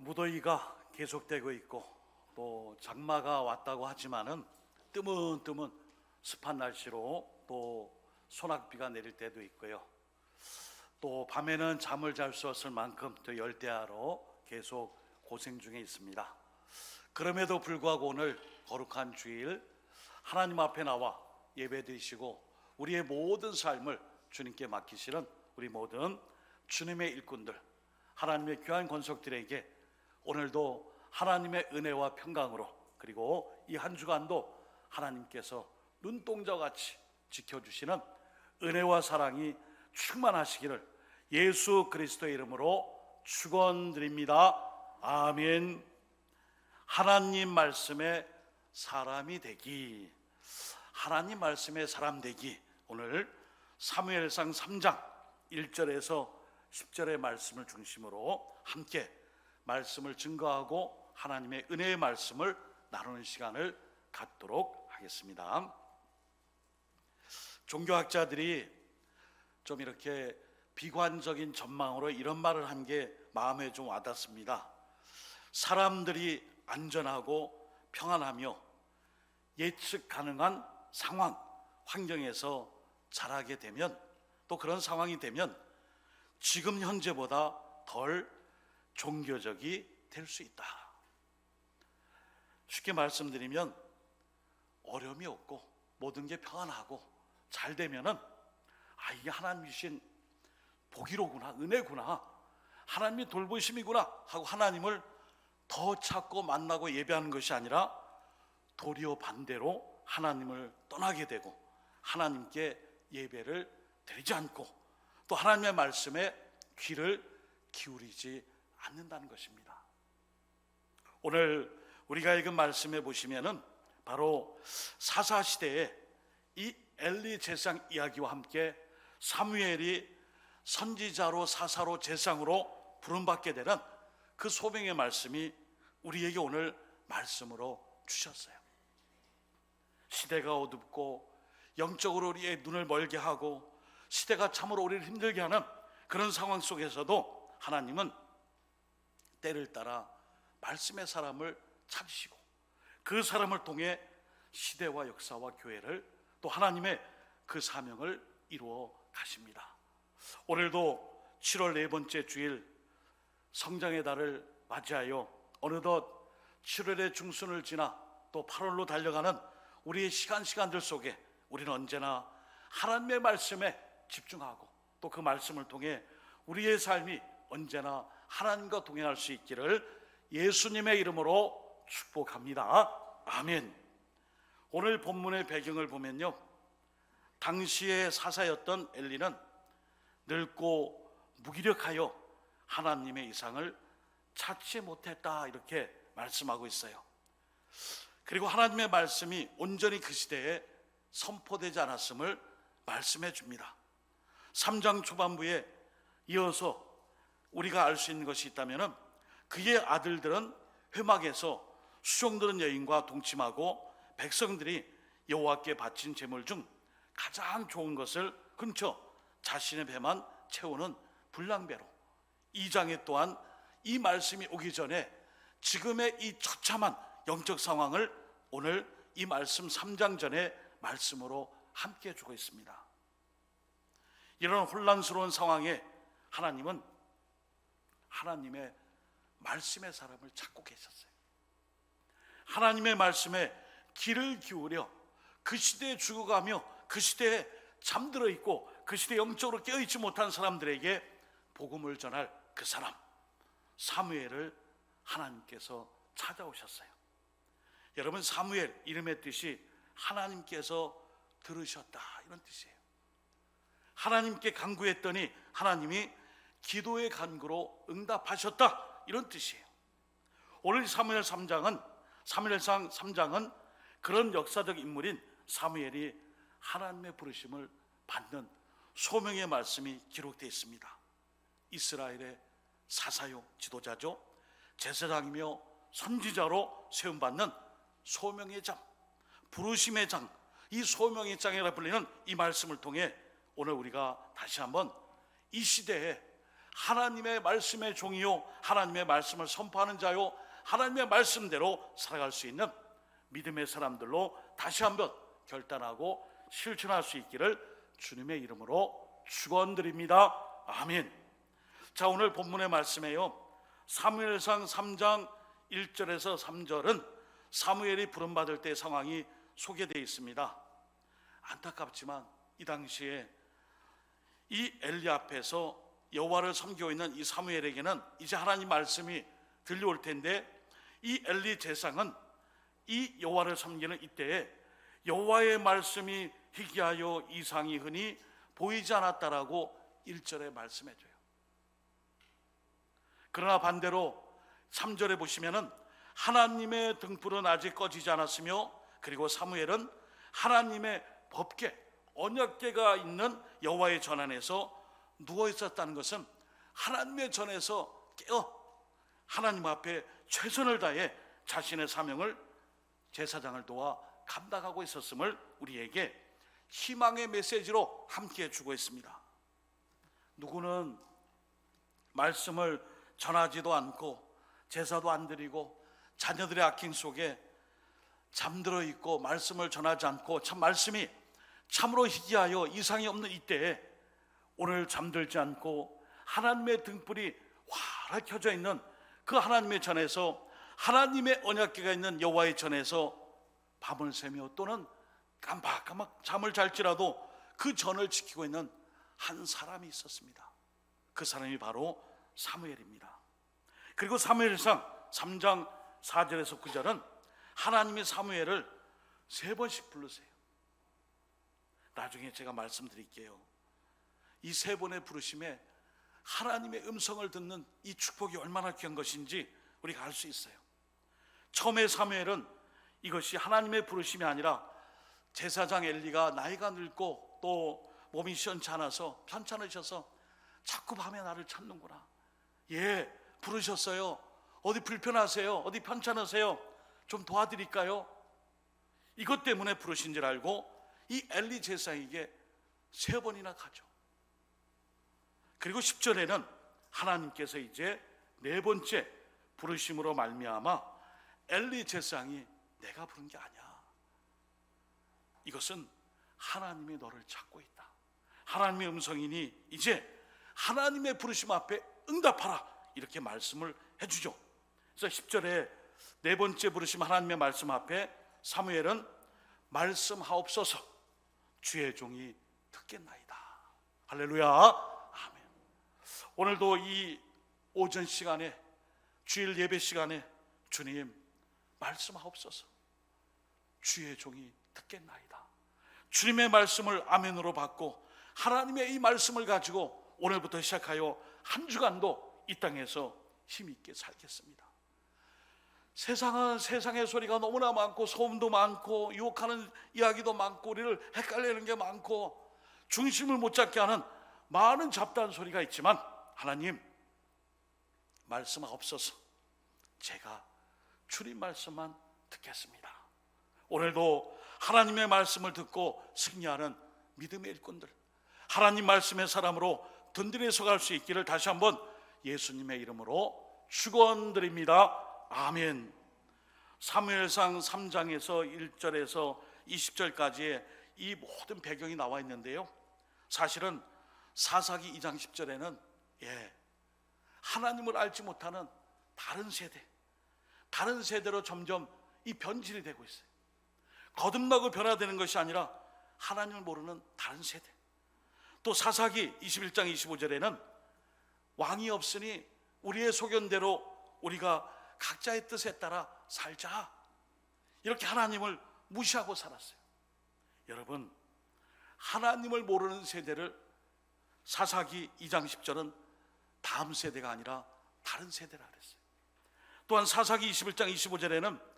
무더위가 계속되고 있고 또 장마가 왔다고 하지만은 뜨문뜨문 습한 날씨로 또 소낙비가 내릴 때도 있고요. 또 밤에는 잠을 잘 수 없을 만큼 또 열대야로 계속 고생 중에 있습니다. 그럼에도 불구하고 오늘 거룩한 주일 하나님 앞에 나와 예배드리시고 우리의 모든 삶을 주님께 맡기시는 우리 모든 주님의 일꾼들, 하나님의 귀한 권속들에게 오늘도 하나님의 은혜와 평강으로, 그리고 이 한 주간도 하나님께서 눈동자같이 지켜주시는 은혜와 사랑이 충만하시기를 예수 그리스도의 이름으로 축원드립니다. 아멘. 하나님 말씀의 사람이 되기, 하나님 말씀의 사람 되기. 오늘 사무엘상 3장 1절에서 10절의 말씀을 중심으로 함께 말씀을 증거하고 하나님의 은혜의 말씀을 나누는 시간을 갖도록 하겠습니다. 종교학자들이 좀 이렇게 비관적인 전망으로 이런 말을 한 게 마음에 좀 와닿습니다. 사람들이 안전하고 평안하며 예측 가능한 상황, 환경에서 자라게 되면, 또 그런 상황이 되면 지금 현재보다 덜 종교적이 될 수 있다. 쉽게 말씀드리면 어려움이 없고 모든 게 평안하고 잘 되면은 이게 하나님 주신 복이로구나, 은혜구나, 하나님의 돌보심이구나 하고 하나님을 더 찾고 만나고 예배하는 것이 아니라 도리어 반대로 하나님을 떠나게 되고 하나님께 예배를 드리지 않고 또 하나님의 말씀에 귀를 기울이지 않는다는 것입니다. 오늘 우리가 읽은 말씀에 보시면은 바로 사사시대에 이 엘리 제사장 이야기와 함께 사무엘이 선지자로 사사로 제사장으로 부름받게 되는 그 소명의 말씀이 우리에게 오늘 말씀으로 주셨어요. 시대가 어둡고 영적으로 우리의 눈을 멀게 하고 시대가 참으로 우리를 힘들게 하는 그런 상황 속에서도 하나님은 때를 따라 말씀의 사람을 찾으시고 그 사람을 통해 시대와 역사와 교회를 또 하나님의 그 사명을 이루어 가십니다. 오늘도 7월 네 번째 주일 성장의 달을 맞이하여 어느덧 7월의 중순을 지나 또 8월로 달려가는 우리의 시간들 속에 우리는 언제나 하나님의 말씀에 집중하고 또 그 말씀을 통해 우리의 삶이 언제나 하나님과 동행할 수 있기를 예수님의 이름으로 축복합니다. 아멘. 오늘 본문의 배경을 보면요, 당시의 사사였던 엘리는 늙고 무기력하여 하나님의 이상을 찾지 못했다, 이렇게 말씀하고 있어요. 그리고 하나님의 말씀이 온전히 그 시대에 선포되지 않았음을 말씀해 줍니다. 3장 초반부에 이어서 우리가 알 수 있는 것이 있다면 그의 아들들은 회막에서 수종드는 여인과 동침하고 백성들이 여호와께 바친 제물 중 가장 좋은 것을 근처 자신의 배만 채우는 불량배로, 2장에 또한 이 말씀이 오기 전에 지금의 이 처참한 영적 상황을 오늘 이 말씀 3장 전의 말씀으로 함께 주고 있습니다. 이런 혼란스러운 상황에 하나님은 하나님의 말씀의 사람을 찾고 계셨어요. 하나님의 말씀에 귀를 기울여 그 시대에 죽어가며 그 시대에 잠들어 있고 그 시대에 영적으로 깨어있지 못한 사람들에게 복음을 전할 그 사람 사무엘을 하나님께서 찾아오셨어요. 여러분, 사무엘 이름의 뜻이 하나님께서 들으셨다, 이런 뜻이에요. 하나님께 간구했더니 하나님이 기도의 간구로 응답하셨다, 이런 뜻이에요. 오늘 사무엘상 3장은 그런 역사적 인물인 사무엘이 하나님의 부르심을 받는 소명의 말씀이 기록되어 있습니다. 이스라엘의 사사요, 지도자죠. 제사장이며 선지자로 세움받는 소명의 장, 부르심의 장, 이 소명의 장이라 불리는 이 말씀을 통해 오늘 우리가 다시 한번 이 시대에 하나님의 말씀의 종이요, 하나님의 말씀을 선포하는 자요, 하나님의 말씀대로 살아갈 수 있는 믿음의 사람들로 다시 한번 결단하고 실천할 수 있기를 주님의 이름으로 축원드립니다. 아멘. 자, 오늘 본문의 말씀에요, 사무엘상 3장 1절에서 3절은 사무엘이 부름받을 때 상황이 소개되어 있습니다. 안타깝지만 이 당시에 이 엘리 앞에서 여호와를 섬기고 있는 이 사무엘에게는 이제 하나님 말씀이 들려올 텐데, 이 엘리 제사장은 이 여호와를 섬기는 이때에 여호와의 말씀이 희귀하여 이상이 흔히 보이지 않았다라고 1절에 말씀해줘요. 그러나 반대로 3절에 보시면은 하나님의 등불은 아직 꺼지지 않았으며, 그리고 사무엘은 하나님의 법궤, 언약궤가 있는 여호와의 전 안에서 누워 있었다는 것은 하나님의 전에서 깨어 하나님 앞에 최선을 다해 자신의 사명을, 제사장을 도와 감당하고 있었음을 우리에게 희망의 메시지로 함께 주고 있습니다. 누구는 말씀을 전하지도 않고 제사도 안 드리고 자녀들의 악행 속에 잠들어 있고 말씀을 전하지 않고 참 말씀이 참으로 희귀하여 이상이 없는 이때에 오늘 잠들지 않고 하나님의 등불이 환하게 켜져 있는 그 하나님의 전에서, 하나님의 언약궤가 있는 여호와의 전에서 밤을 새며 또는 깜박깜박 잠을 잘지라도 그 전을 지키고 있는 한 사람이 있었습니다. 그 사람이 바로 사무엘입니다. 그리고 사무엘상 3장 4절에서 9절은 하나님이 사무엘을 3번씩 부르세요. 나중에 제가 말씀드릴게요. 이 3번의 부르심에 하나님의 음성을 듣는 이 축복이 얼마나 귀한 것인지 우리가 알 수 있어요. 처음에 사무엘은 이것이 하나님의 부르심이 아니라 제사장 엘리가 나이가 늙고 또 몸이 시원치 않아서 편찮으셔서 자꾸 밤에 나를 찾는구나. 예, 부르셨어요. 어디 불편하세요? 어디 편찮으세요? 좀 도와드릴까요? 이것 때문에 부르신 줄 알고 이 엘리 제사장에게 3번이나 가죠. 그리고 10절에는 하나님께서 이제 4번째 부르심으로 말미암아 엘리 제사장이 내가 부른 게 아니야, 이것은 하나님이 너를 찾고 있다, 하나님의 음성이니 이제 하나님의 부르심 앞에 응답하라, 이렇게 말씀을 해주죠. 그래서 10절에 4번째 부르심 하나님의 말씀 앞에 사무엘은 말씀하옵소서, 주의 종이 듣겠나이다. 할렐루야, 아멘. 오늘도 이 오전 시간에, 주일 예배 시간에 주님 말씀하옵소서, 주의 종이 듣겠나이다. 주님의 말씀을 아멘으로 받고 하나님의 이 말씀을 가지고 오늘부터 시작하여 한 주간도 이 땅에서 힘있게 살겠습니다. 세상은 세상의 소리가 너무나 많고 소음도 많고 유혹하는 이야기도 많고 우리를 헷갈리는 게 많고 중심을 못 잡게 하는 많은 잡다한 소리가 있지만, 하나님 말씀하옵소서, 제가 주님 말씀만 듣겠습니다. 오늘도 하나님의 말씀을 듣고 승리하는 믿음의 일꾼들, 하나님 말씀의 사람으로 든든히 서갈 수 있기를 다시 한번 예수님의 이름으로 축원드립니다. 아멘. 사무엘상 3장에서 1절에서 20절까지의 이 모든 배경이 나와 있는데요, 사실은 사사기 2장 10절에는 하나님을 알지 못하는 다른 세대로 점점 이 변질이 되고 있어요. 거듭나고 변화되는 것이 아니라 하나님을 모르는 다른 세대. 또 사사기 21장 25절에는 왕이 없으니 우리의 소견대로 우리가 각자의 뜻에 따라 살자, 이렇게 하나님을 무시하고 살았어요. 여러분, 하나님을 모르는 세대를 사사기 2장 10절은 다음 세대가 아니라 다른 세대라 그랬어요. 또한 사사기 21장 25절에는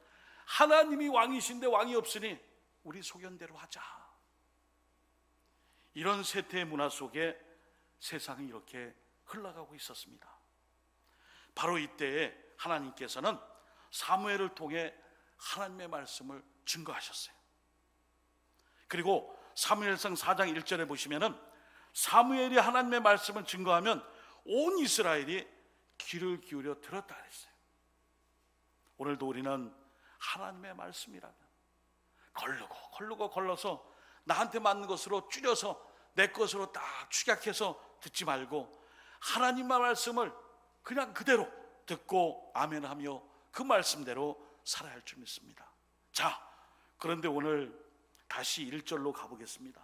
하나님이 왕이신데 왕이 없으니 우리 소견대로 하자, 이런 세태의 문화 속에 세상이 이렇게 흘러가고 있었습니다. 바로 이때에 하나님께서는 사무엘을 통해 하나님의 말씀을 증거하셨어요. 그리고 사무엘상 4장 1절에 보시면은 사무엘이 하나님의 말씀을 증거하면 온 이스라엘이 귀를 기울여 들었다 그랬어요. 오늘도 우리는 하나님의 말씀이라면 걸러서 나한테 맞는 것으로 줄여서 내 것으로 딱 축약해서 듣지 말고 하나님의 말씀을 그냥 그대로 듣고 아멘하며 그 말씀대로 살아야 할 줄 믿습니다. 자, 그런데 오늘 다시 1절로 가보겠습니다.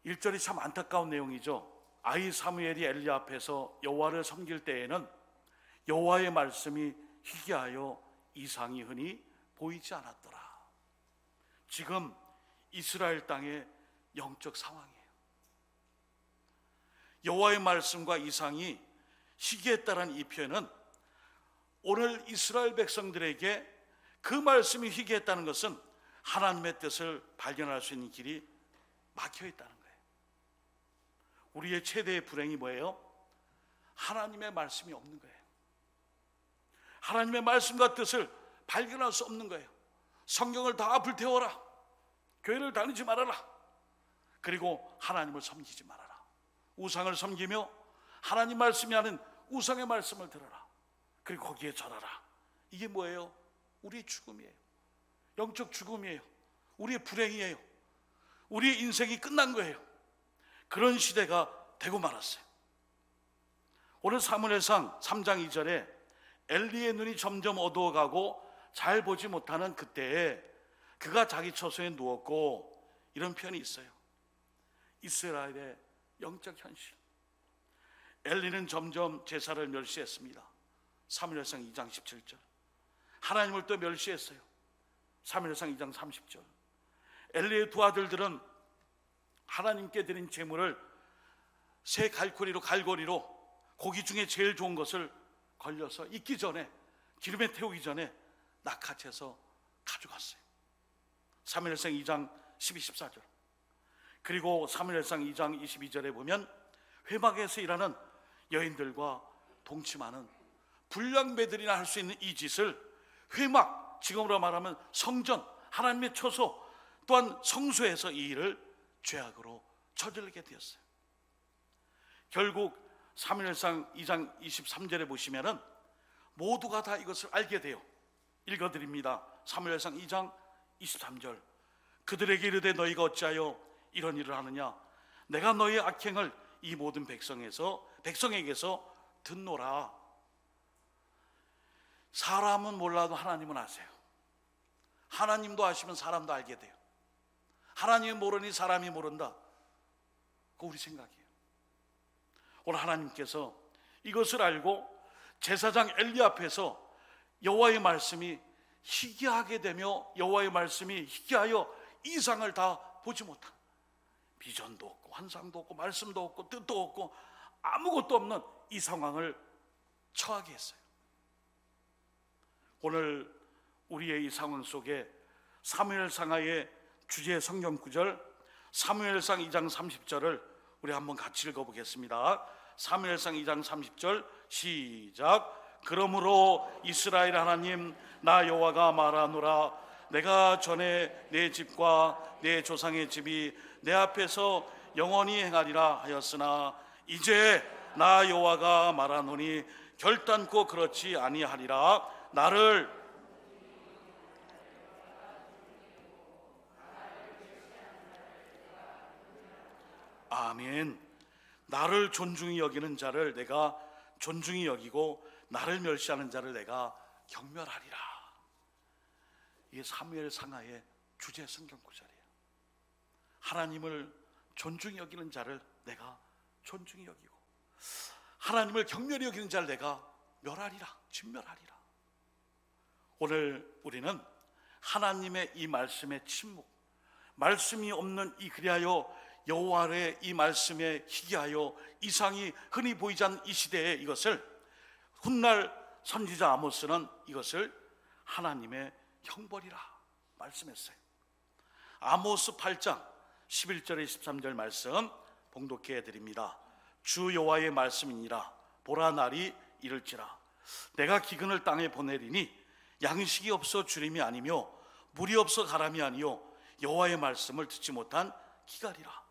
1절이 참 안타까운 내용이죠. 아이 사무엘이 엘리 앞에서 여호와를 섬길 때에는 여호와의 말씀이 희귀하여 이상이 흔히 보이지 않았더라. 지금 이스라엘 땅의 영적 상황이에요. 여호와의 말씀과 이상이 희귀했다는 이 표현은 오늘 이스라엘 백성들에게 그 말씀이 희귀했다는 것은 하나님의 뜻을 발견할 수 있는 길이 막혀 있다는 거예요. 우리의 최대의 불행이 뭐예요? 하나님의 말씀이 없는 거예요. 하나님의 말씀과 뜻을 발견할 수 없는 거예요. 성경을 다 불태워라. 교회를 다니지 말아라. 그리고 하나님을 섬기지 말아라. 우상을 섬기며 하나님 말씀이 하는 우상의 말씀을 들어라. 그리고 거기에 절하라. 이게 뭐예요? 우리의 죽음이에요. 영적 죽음이에요. 우리의 불행이에요. 우리의 인생이 끝난 거예요. 그런 시대가 되고 말았어요. 오늘 사무엘상 3장 2절에 엘리의 눈이 점점 어두워가고 잘 보지 못하는 그때에 그가 자기 처소에 누웠고, 이런 표현이 있어요. 이스라엘의 영적 현실. 엘리는 점점 제사를 멸시했습니다. 사무엘상 2장 17절. 하나님을 또 멸시했어요. 사무엘상 2장 30절. 엘리의 두 아들들은 하나님께 드린 제물을 새 갈고리로 고기 중에 제일 좋은 것을 걸려서 익기 전에, 기름에 태우기 전에 낚아채서 가져갔어요. 사무엘상 2장 12, 14절. 그리고 사무엘상 2장 22절에 보면 회막에서 일하는 여인들과 동침하는 불량배들이나 할 수 있는 이 짓을 회막, 지금으로 말하면 성전, 하나님의 처소, 또한 성소에서 이 일을 죄악으로 저지르게 되었어요. 결국 사무엘상 2장 23절에 보시면은 모두가 다 이것을 알게 돼요. 읽어드립니다. 사무엘상 2장 23절. 그들에게 이르되 너희가 어찌하여 이런 일을 하느냐? 내가 너희의 악행을 이 모든 백성에게서 듣노라. 사람은 몰라도 하나님은 아세요. 하나님도 아시면 사람도 알게 돼요. 하나님이 모르니 사람이 모른다. 그거 우리 생각이에요. 오늘 하나님께서 이것을 알고 제사장 엘리 앞에서 여호와의 말씀이 희귀하게 되며 여호와의 말씀이 희귀하여 이상을 다 보지 못한, 비전도 없고 환상도 없고 말씀도 없고 뜻도 없고 아무것도 없는 이 상황을 처하게 했어요. 오늘 우리의 이 상황 속에 사무엘상하의 주제 성경 구절, 사무엘상 2장 30절을 우리 한번 같이 읽어보겠습니다. 사무엘상 2장 30절 시작. 그러므로 이스라엘 하나님 나 여호와가 말하노라. 내가 전에 내 집과 내 조상의 집이 내 앞에서 영원히 행하리라 하였으나 이제 나 여호와가 말하노니 결단코 그렇지 아니하리라. 나를 아멘. 나를 존중히 여기는 자를 내가 존중히 여기고 나를 멸시하는 자를 내가 경멸하리라. 이게 사무엘 상하의 주제 성경 구절이에요. 하나님을 존중히 여기는 자를 내가 존중히 여기고 하나님을 경멸히 여기는 자를 내가 멸하리라, 진멸하리라. 오늘 우리는 하나님의 이 말씀의 침묵, 말씀이 없는 이 그리하여 여호와의 이 말씀에 희귀하여 이상이 흔히 보이지 않는 이 시대에 이것을 훗날 선지자 아모스는 이것을 하나님의 형벌이라 말씀했어요. 아모스 8장 11절에 13절 말씀 봉독해 해드립니다. 주 여호와의 말씀이니라. 보라 날이 이를지라. 내가 기근을 땅에 보내리니 양식이 없어 주림이 아니며 물이 없어 가람이 아니요 여호와의 말씀을 듣지 못한 기갈이라.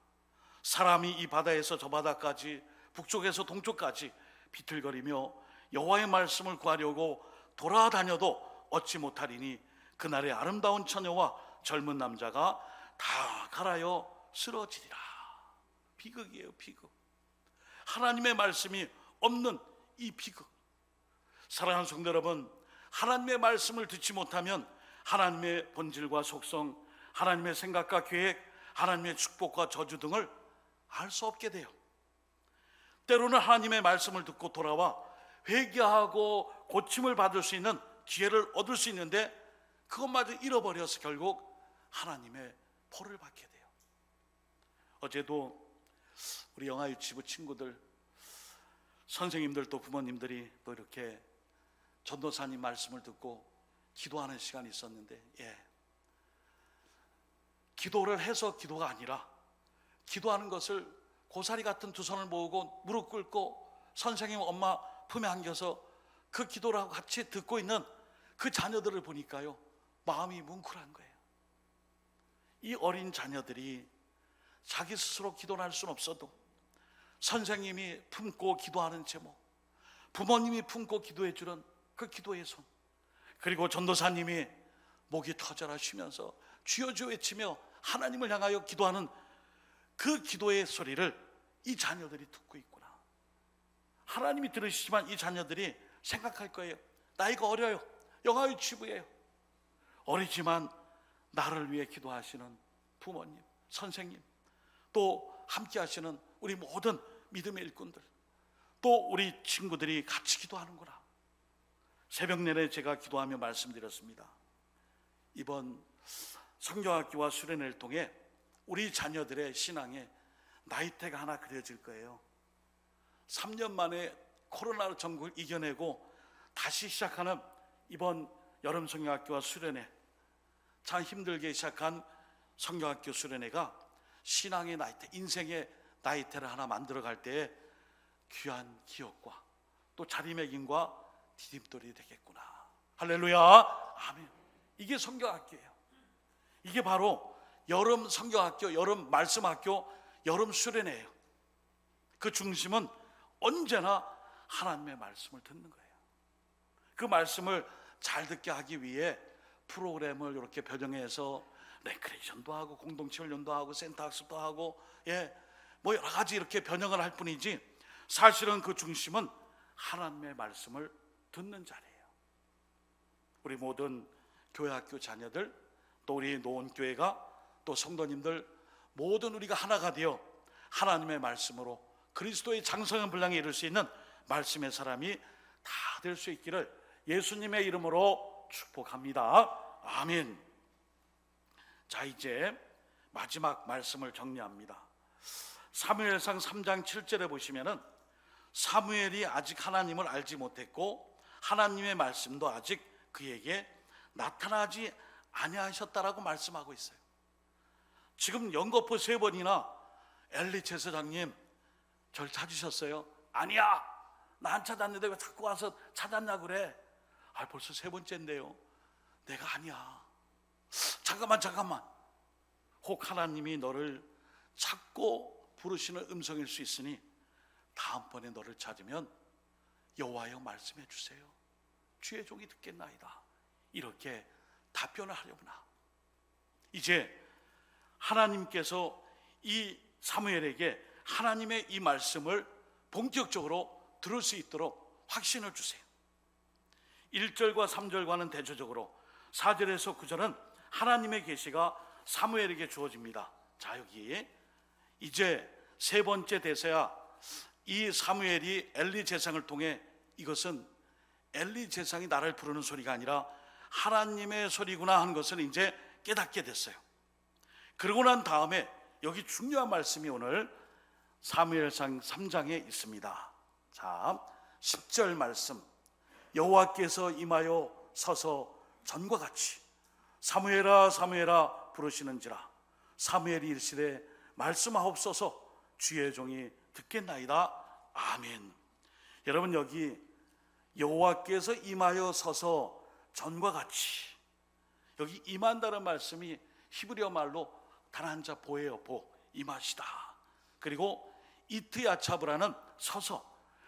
사람이 이 바다에서 저 바다까지 북쪽에서 동쪽까지 비틀거리며 여호와의 말씀을 구하려고 돌아다녀도 얻지 못하리니 그날의 아름다운 처녀와 젊은 남자가 다 갈아여 쓰러지리라. 비극이에요, 비극. 하나님의 말씀이 없는 이 비극. 사랑하는 성도 여러분, 하나님의 말씀을 듣지 못하면 하나님의 본질과 속성, 하나님의 생각과 계획, 하나님의 축복과 저주 등을 알 수 없게 돼요. 때로는 하나님의 말씀을 듣고 돌아와 회개하고 고침을 받을 수 있는 기회를 얻을 수 있는데 그것마저 잃어버려서 결국 하나님의 벌을 받게 돼요. 어제도 우리 영아 유치부 친구들, 선생님들 또 부모님들이 또 이렇게 전도사님 말씀을 듣고 기도하는 시간이 있었는데, 기도를 해서 기도가 아니라 기도하는 것을 고사리 같은 두 손을 모으고 무릎 꿇고 선생님 엄마 품에 안겨서 그 기도를 같이 듣고 있는 그 자녀들을 보니까요, 마음이 뭉클한 거예요. 이 어린 자녀들이 자기 스스로 기도를 할 수는 없어도 선생님이 품고 기도하는 제목, 부모님이 품고 기도해 주는 그 기도의 손, 그리고 전도사님이 목이 터져라 쉬면서 주여 주여 외치며 하나님을 향하여 기도하는 그 기도의 소리를 이 자녀들이 듣고 있구나. 하나님이 들으시지만 이 자녀들이 생각할 거예요. 나이가 어려요. 영아 유치부예요. 어리지만 나를 위해 기도하시는 부모님, 선생님, 또 함께 하시는 우리 모든 믿음의 일꾼들, 또 우리 친구들이 같이 기도하는구나. 새벽 내내 제가 기도하며 말씀드렸습니다. 이번 성경학교와 수련회를 통해 우리 자녀들의 신앙에 나이테가 하나 그려질 거예요. 3년 만에 코로나 전국을 이겨내고 다시 시작하는 이번 여름 성경학교와 수련회, 참 힘들게 시작한 성경학교 수련회가 신앙의 나이테, 인생의 나이테를 하나 만들어갈 때에 귀한 기억과 또 자리매김과 디딤돌이 되겠구나. 할렐루야, 아멘. 이게 성경학교예요. 이게 바로 여름 성경학교, 여름 말씀학교, 여름 수련회예요. 그 중심은 언제나 하나님의 말씀을 듣는 거예요. 그 말씀을 잘 듣게 하기 위해 프로그램을 이렇게 변형해서 레크레이션도 하고 공동체 훈련도 하고 센터 학습도 하고 뭐 여러 가지 이렇게 변형을 할 뿐이지 사실은 그 중심은 하나님의 말씀을 듣는 자리예요. 우리 모든 교회 학교 자녀들, 또 우리 노원교회가, 또 성도님들 모든 우리가 하나가 되어 하나님의 말씀으로 그리스도의 장성한 분량에 이를 수 있는 말씀의 사람이 다 될 수 있기를 예수님의 이름으로 축복합니다. 아멘. 자, 이제 마지막 말씀을 정리합니다. 사무엘상 3장 7절에 보시면은 사무엘이 아직 하나님을 알지 못했고 하나님의 말씀도 아직 그에게 나타나지 아니하셨다라고 말씀하고 있어요. 지금 연거푸 3번이나 엘리 제사장님 절 찾으셨어요? 아니야, 나 안 찾았는데 왜 자꾸 와서 찾았냐 그래? 벌써 3번째인데요. 내가 아니야. 잠깐만. 혹 하나님이 너를 찾고 부르시는 음성일 수 있으니 다음번에 너를 찾으면 여호와여 말씀해 주세요. 주의 종이 듣겠나이다. 이렇게 답변을 하려구나. 이제 하나님께서 이 사무엘에게 하나님의 이 말씀을 본격적으로 들을 수 있도록 확신을 주세요. 1절과 3절과는 대조적으로 4절에서 9절은 하나님의 계시가 사무엘에게 주어집니다. 자, 여기 이제 3번째 대세야. 이 사무엘이 엘리 제사장을 통해 이것은 엘리 제사장이 나를 부르는 소리가 아니라 하나님의 소리구나 하는 것을 이제 깨닫게 됐어요. 그러고 난 다음에 여기 중요한 말씀이 오늘 사무엘상 3장에 있습니다. 자, 10절 말씀. 여호와께서 임하여 서서 전과 같이 사무엘아 사무엘아 부르시는지라. 사무엘이 이르시되 말씀하옵소서 주의 종이 듣겠나이다. 아멘. 여러분, 여기 여호와께서 임하여 서서 전과 같이, 여기 임한다는 말씀이 히브리어 말로 단 한 자 보예요. 보, 임하시다. 그리고 이트야차브라는 서서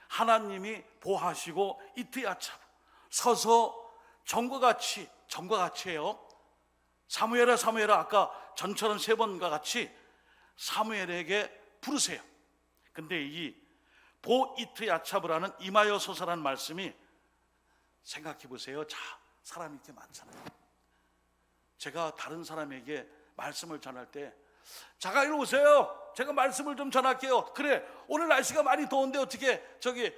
하나님이 보호하시고 이트야차 서서 전과 같이예요. 사무엘아 사무엘아, 아까 전처럼 3번과 같이 사무엘에게 부르세요. 근데 이 보이트야차브라는 임하여 서서라는 말씀이, 생각해 보세요. 자, 사람이 이렇게 많잖아요. 제가 다른 사람에게 말씀을 전할 때, 자가 이리 오세요, 제가 말씀을 좀 전할게요. 그래, 오늘 날씨가 많이 더운데 어떻게 저기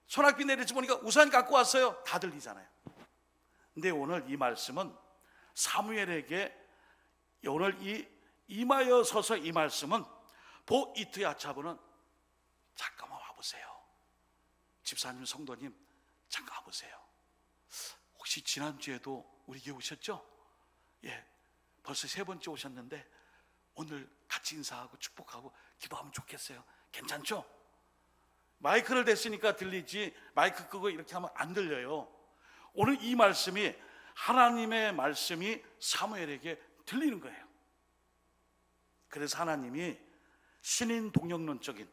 소낙비 내리지 보니까 우산 갖고 왔어요. 다 들리잖아요. 근데 오늘 이 말씀은 사무엘에게, 오늘 이 임하여 서서 이 말씀은 보이트야차브는 잠깐만 와보세요. 집사님, 성도님, 잠깐 와보세요. 혹시 지난주에도 우리 교회 오셨죠? 예, 벌써 3번째 오셨는데 오늘 같이 인사하고 축복하고 기도하면 좋겠어요. 괜찮죠? 마이크를 댔으니까 들리지, 마이크 끄고 이렇게 하면 안 들려요. 오늘 이 말씀이, 하나님의 말씀이 사무엘에게 들리는 거예요. 그래서 하나님이 신인 동력론적인,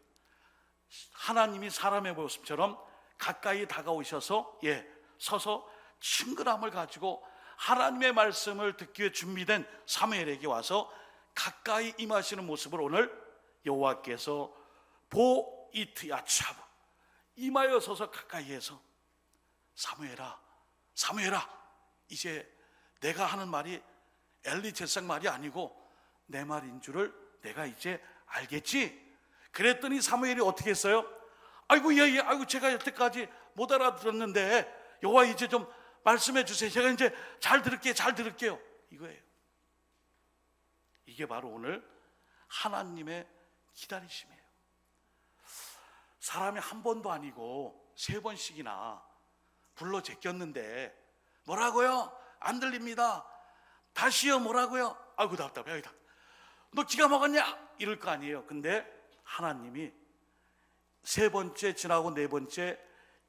하나님이 사람의 모습처럼 가까이 다가오셔서 서서 친근함을 가지고 하나님의 말씀을 듣기 위해 준비된 사무엘에게 와서 가까이 임하시는 모습을 오늘 여호와께서 보이트야차브, 임하여 서서 가까이에서, 사무엘아 사무엘아, 이제 내가 하는 말이 엘리 제사장 말이 아니고 내 말인 줄을 내가 이제 알겠지? 그랬더니 사무엘이 어떻게 했어요? 아이고 아이고 제가 여태까지 못 알아들었는데 여호와 이제 좀 말씀해 주세요. 제가 이제 잘 들을게요. 이거예요. 이게 바로 오늘 하나님의 기다리심이에요. 사람이 한 번도 아니고 3번씩이나 불러 제꼈는데 뭐라고요? 안 들립니다. 다시요. 뭐라고요? 아이고 답답해. 너 기가 먹었냐? 이럴 거 아니에요. 근데 하나님이 3번째 지나고 4번째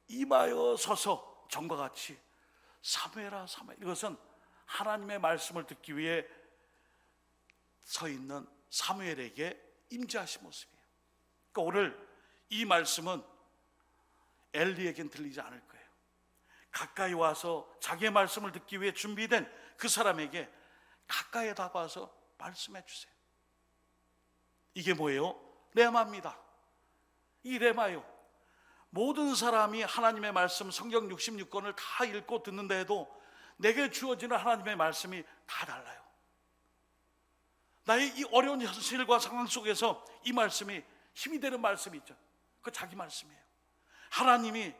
임하여 서서 전과 같이 사무엘아 사무엘, 이것은 하나님의 말씀을 듣기 위해 서 있는 사무엘에게 임재하신 모습이에요. 그러니까 오늘 이 말씀은 엘리에겐 들리지 않을 거예요. 가까이 와서 자기의 말씀을 듣기 위해 준비된 그 사람에게 가까이 다가와서 말씀해 주세요. 이게 뭐예요? 레마입니다. 이 레마요, 모든 사람이 하나님의 말씀 성경 66권을 다 읽고 듣는다 해도 내게 주어지는 하나님의 말씀이 다 달라요. 나의 이 어려운 현실과 상황 속에서 이 말씀이 힘이 되는 말씀이 있죠. 그 자기 말씀이에요. 하나님이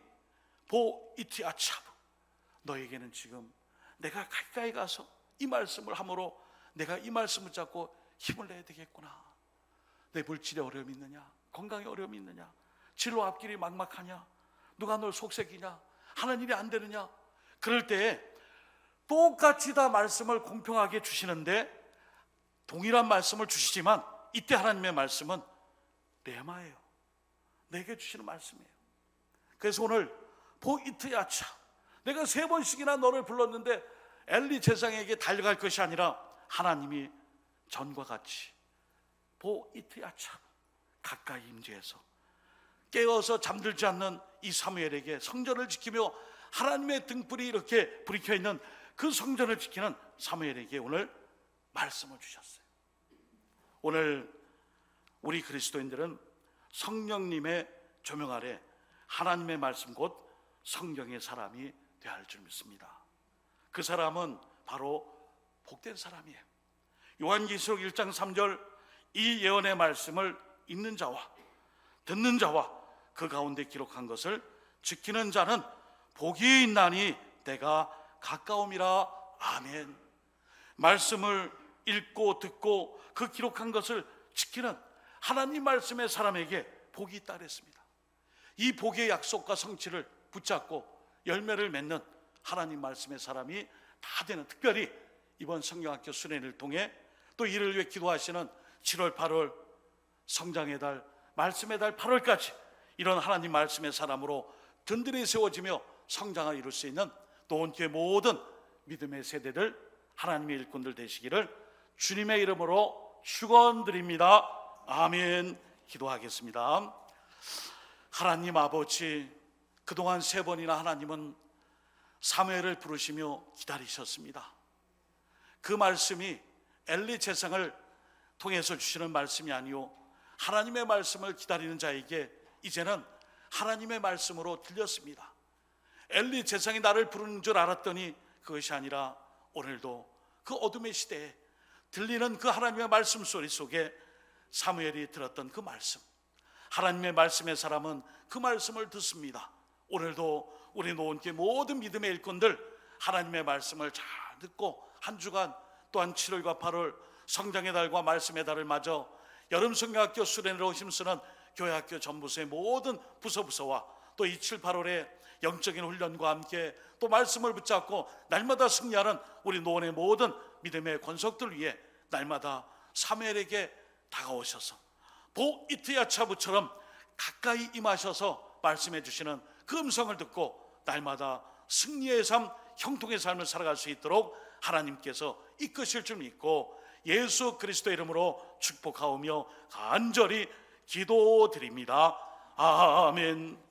보이트야차브, 너에게는 지금 내가 가까이 가서 이 말씀을 함으로 내가 이 말씀을 잡고 힘을 내야 되겠구나. 내 물질에 어려움이 있느냐, 건강에 어려움이 있느냐, 진로 앞길이 막막하냐, 누가 널 속삭이냐, 하는 일이 안 되느냐, 그럴 때 똑같이 다 말씀을 공평하게 주시는데 동일한 말씀을 주시지만 이때 하나님의 말씀은 레마예요. 내게 주시는 말씀이에요. 그래서 오늘 보이트야차, 내가 3번씩이나 너를 불렀는데 엘리 제사장에게 달려갈 것이 아니라 하나님이 전과 같이 보이트야차 가까이 임재해서 깨어서 잠들지 않는 이 사무엘에게 성전을 지키며 하나님의 등불이 이렇게 불이 켜 있는 그 성전을 지키는 사무엘에게 오늘 말씀을 주셨어요. 오늘 우리 그리스도인들은 성령님의 조명 아래 하나님의 말씀 곧 성경의 사람이 되어야 할 줄 믿습니다. 그 사람은 바로 복된 사람이에요. 요한계시록 1장 3절, 이 예언의 말씀을 읽는 자와 듣는 자와 그 가운데 기록한 것을 지키는 자는 복이 있나니 때가 가까움이라. 아멘. 말씀을 읽고 듣고 그 기록한 것을 지키는 하나님 말씀의 사람에게 복이 있다 그랬습니다. 이 복의 약속과 성취를 붙잡고 열매를 맺는 하나님 말씀의 사람이 다 되는, 특별히 이번 성경학교 수련회를 통해 또 이를 위해 기도하시는 7월 8월 성장의 달, 말씀의 달 8월까지 이런 하나님 말씀의 사람으로 든든히 세워지며 성장을 이룰 수 있는 또 온 교회 모든 믿음의 세대들, 하나님의 일꾼들 되시기를 주님의 이름으로 축원드립니다. 아멘. 기도하겠습니다. 하나님 아버지, 그동안 3번이나 하나님은 사무엘을 부르시며 기다리셨습니다. 그 말씀이 엘리 제사장을 통해서 주시는 말씀이 아니요 하나님의 말씀을 기다리는 자에게 이제는 하나님의 말씀으로 들렸습니다. 엘리 제사장이 나를 부르는 줄 알았더니 그것이 아니라 오늘도 그 어둠의 시대에 들리는 그 하나님의 말씀 소리 속에 사무엘이 들었던 그 말씀, 하나님의 말씀의 사람은 그 말씀을 듣습니다. 오늘도 우리 노원교회 모든 믿음의 일꾼들 하나님의 말씀을 잘 듣고 한 주간 또한 7월과 8월 성장의 달과 말씀의 달을 맞아 여름 성경학교 수련회로 힘쓰는 교회학교 전부서의 모든 부서와 또 2, 7, 8월에 영적인 훈련과 함께 또 말씀을 붙잡고 날마다 승리하는 우리 노원의 모든 믿음의 권속들 위해 날마다 사무엘에게 다가오셔서 보이트야차부처럼 가까이 임하셔서 말씀해 주시는 그 음성을 듣고 날마다 승리의 삶, 형통의 삶을 살아갈 수 있도록 하나님께서 이끄실 줄 믿고 예수 그리스도의 이름으로 축복하오며 간절히 기도드립니다. 아멘.